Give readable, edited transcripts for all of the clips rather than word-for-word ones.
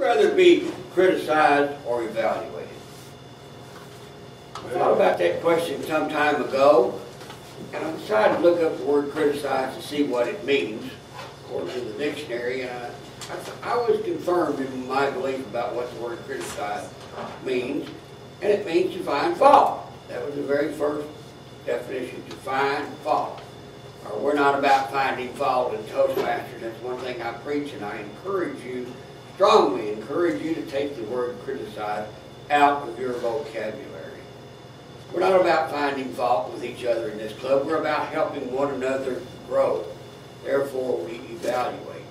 rather be criticized or evaluated? I thought about that question some time ago, and I decided to look up the word criticize to see what it means, according to the dictionary, and I was confirmed in my belief about what the word criticize means, and it means to find fault. That was the very first definition, to find fault. We're not about finding fault in Toastmasters. That's one thing I preach, and I encourage you, strongly encourage you to take the word criticize out of your vocabulary. We're not about finding fault with each other in this club. We're about helping one another grow. Therefore, we evaluate.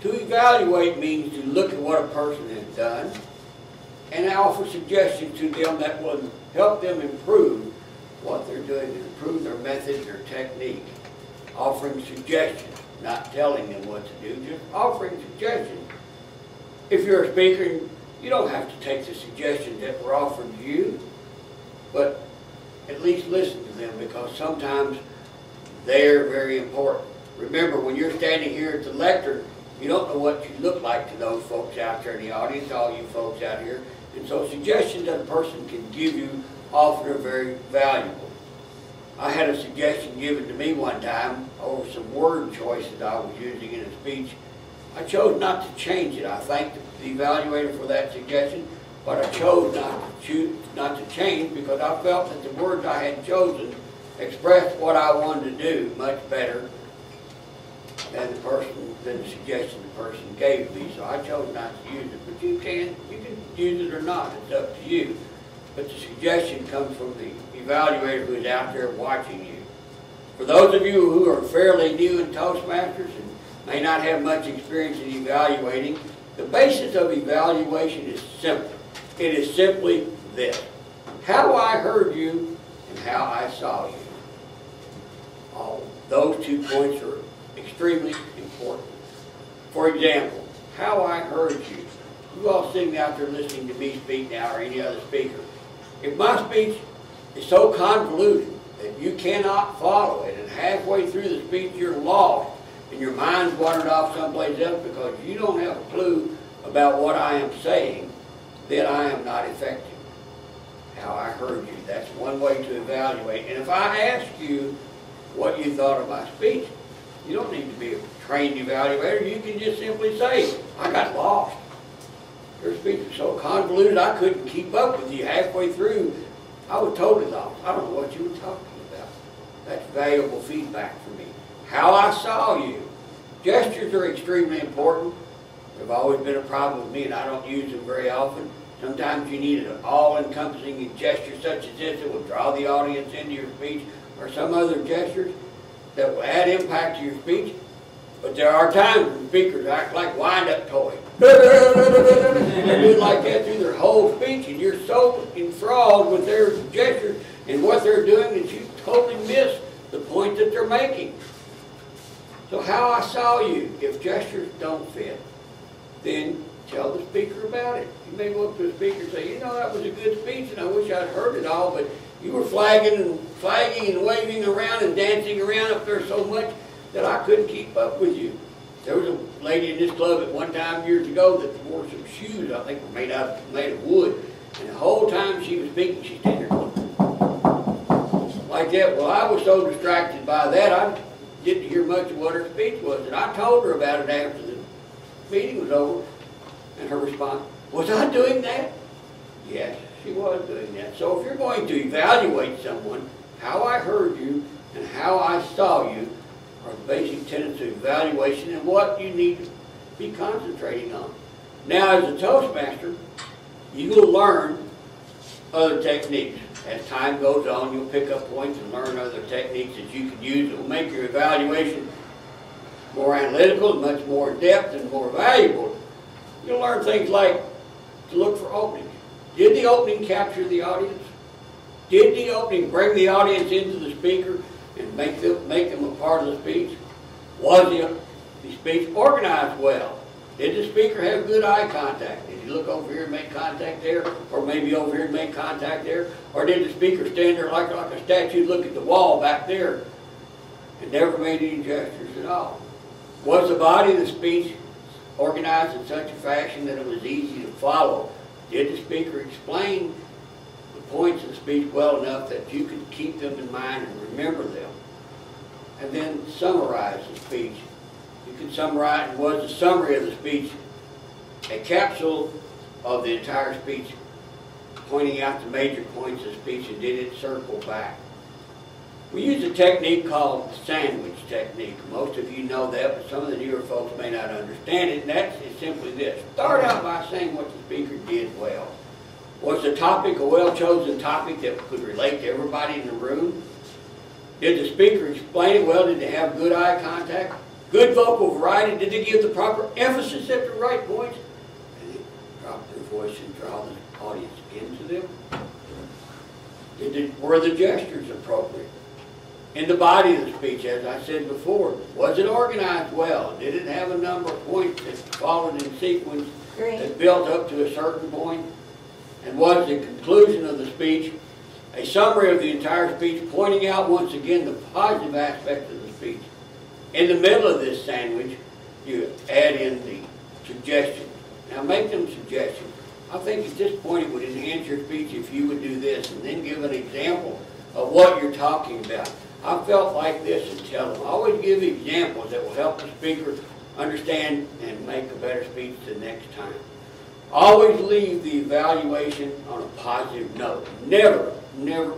To evaluate means to look at what a person has done and offer suggestions to them that will help them improve what they're doing, to improve their method, their technique. Offering suggestions, not telling them what to do, just offering suggestions. If you're a speaker, you don't have to take the suggestions that were offered to you, but at least listen to them, because sometimes they're very important. Remember, when you're standing here at the lectern, you don't know what you look like to those folks out there in the audience, all you folks out here. And so suggestions that a person can give you often are very valuable. I had a suggestion given to me one time over some word choices I was using in a speech. I chose not to change it. I thanked the evaluator for that suggestion, but I chose not to change because I felt that the words I had chosen expressed what I wanted to do much better than the suggestion the person gave me. So I chose not to use it. But you can use it or not. It's up to you. But the suggestion comes from the evaluator who is out there watching you. For those of you who are fairly new in Toastmasters and may not have much experience in evaluating, the basis of evaluation is simple. It is simply this: how I heard you and how I saw you. Those 2 points are extremely important. For example, how I heard you. You all sitting out there listening to me speak now, or any other speaker. If my speech is so convoluted that you cannot follow it, and halfway through the speech you're lost and your mind's wandered off someplace else because you don't have a clue about what I am saying, then I am not effective. How I heard you. That's one way to evaluate. And if I ask you what you thought of my speech, you don't need to be a trained evaluator. You can just simply say, I got lost. Your speech was so convoluted I couldn't keep up with you. Halfway through, I was totally lost. I don't know what you were talking about. That's valuable feedback for me. How I saw you. Gestures are extremely important. They've always been a problem with me, and I don't use them very often. Sometimes you need an all-encompassing gesture such as this that will draw the audience into your speech, or some other gestures that will add impact to your speech. But there are times when speakers act like wind-up toys. They do it like that through their whole speech, and you're so enthralled with their gestures and what they're doing that you totally miss the point that they're making. So how I saw you, if gestures don't fit, then tell the speaker about it. You may go up to the speaker and say, you know, that was a good speech and I wish I'd heard it all, but you were flagging and waving around and dancing around up there so much that I couldn't keep up with you. There was a lady in this club at one time years ago that wore some shoes I think were made of wood, and the whole time she was speaking, she stayed there like that. Well, I was so distracted by that I didn't hear much of what her speech was, and I told her about it after the meeting was over, and her response, was I doing that? Yes, she was doing that. So if you're going to evaluate someone, how I heard you and how I saw you are the basic tenets of evaluation and what you need to be concentrating on. Now, as a Toastmaster, you will learn other techniques. As time goes on, you'll pick up points and learn other techniques that you can use that will make your evaluation more analytical and much more in-depth and more valuable. You'll learn things like to look for openings. Did the opening capture the audience? Did the opening bring the audience into the speaker and make them a part of the speech? Was the speech organized well? Did the speaker have good eye contact? Did he look over here and make contact there? Or maybe over here and make contact there? Or did the speaker stand there like a statue, look at the wall back there and never made any gestures at all? Was the body of the speech organized in such a fashion that it was easy to follow? Did the speaker explain the points of the speech well enough that you could keep them in mind and remember them? And then summarize the speech. You could summarize, was the summary of the speech a capsule of the entire speech, pointing out the major points of the speech, and did it circle back? We use a technique called the sandwich technique. Most of you know that, but some of the newer folks may not understand it, and that's simply this. Start out by saying what the speaker did well. Was the topic a well-chosen topic that could relate to everybody in the room? Did the speaker explain it well? Did they have good eye contact? Good vocal variety? Did they give the proper emphasis at the right points? Did they drop their voice and draw the audience into them? Were the gestures appropriate? In the body of the speech, as I said before, was it organized well? Did it have a number of points that followed in sequence that built up to a certain point? And was the conclusion of the speech a summary of the entire speech, pointing out once again the positive aspects of the speech? In the middle of this sandwich, you add in the suggestions. Now make them suggestions. I think at this point it would enhance your speech if you would do this and then give an example of what you're talking about. I felt like this and tell them. Always give examples that will help the speaker understand and make a better speech the next time. Always leave the evaluation on a positive note. Never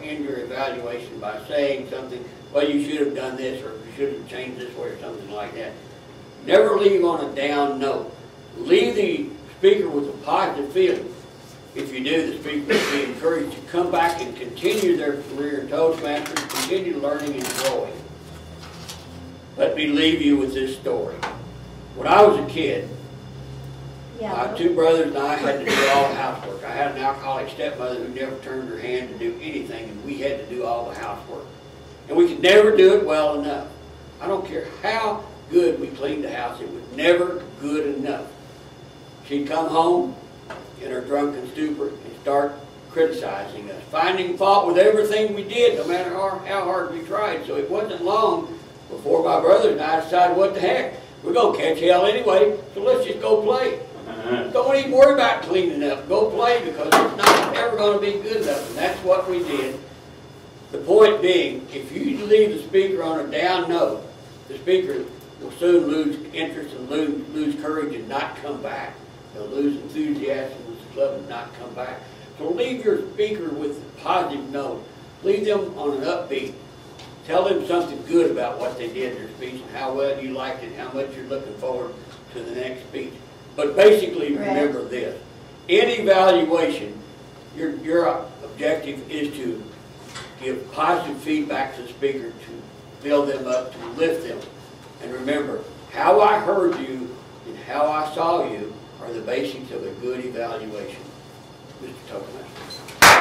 end your evaluation by saying something, well, you should have done this, or you should have changed this way, or something like that. Never leave on a down note. Leave the speaker with a positive feeling. If you do, the speaker will be encouraged to come back and continue their career in Toastmasters, continue learning and growing. Let me leave you with this story. When I was a kid, my two brothers and I had to do all the housework. I had an alcoholic stepmother who never turned her hand to do anything, and we had to do all the housework. And we could never do it well enough. I don't care how good we cleaned the house, it was never good enough. She'd come home in her drunken stupor and start criticizing us, finding fault with everything we did, no matter how hard we tried. So it wasn't long before my brother and I decided, what the heck, we're going to catch hell anyway, so let's just go play. Don't even worry about cleaning up. Go play, because it's not ever going to be good enough, and that's what we did. The point being, if you leave the speaker on a down note, the speaker will soon lose interest and lose courage and not come back. They'll lose enthusiasm with the club and not come back. So leave your speaker with a positive note. Leave them on an upbeat. Tell them something good about what they did in their speech and how well you liked it, how much you're looking forward to the next speech. But basically remember this. In evaluation, your objective is to give positive feedback to the speaker, to build them up, to lift them. And remember, how I heard you and how I saw you are the basics of a good evaluation. Mr. Toastmaster.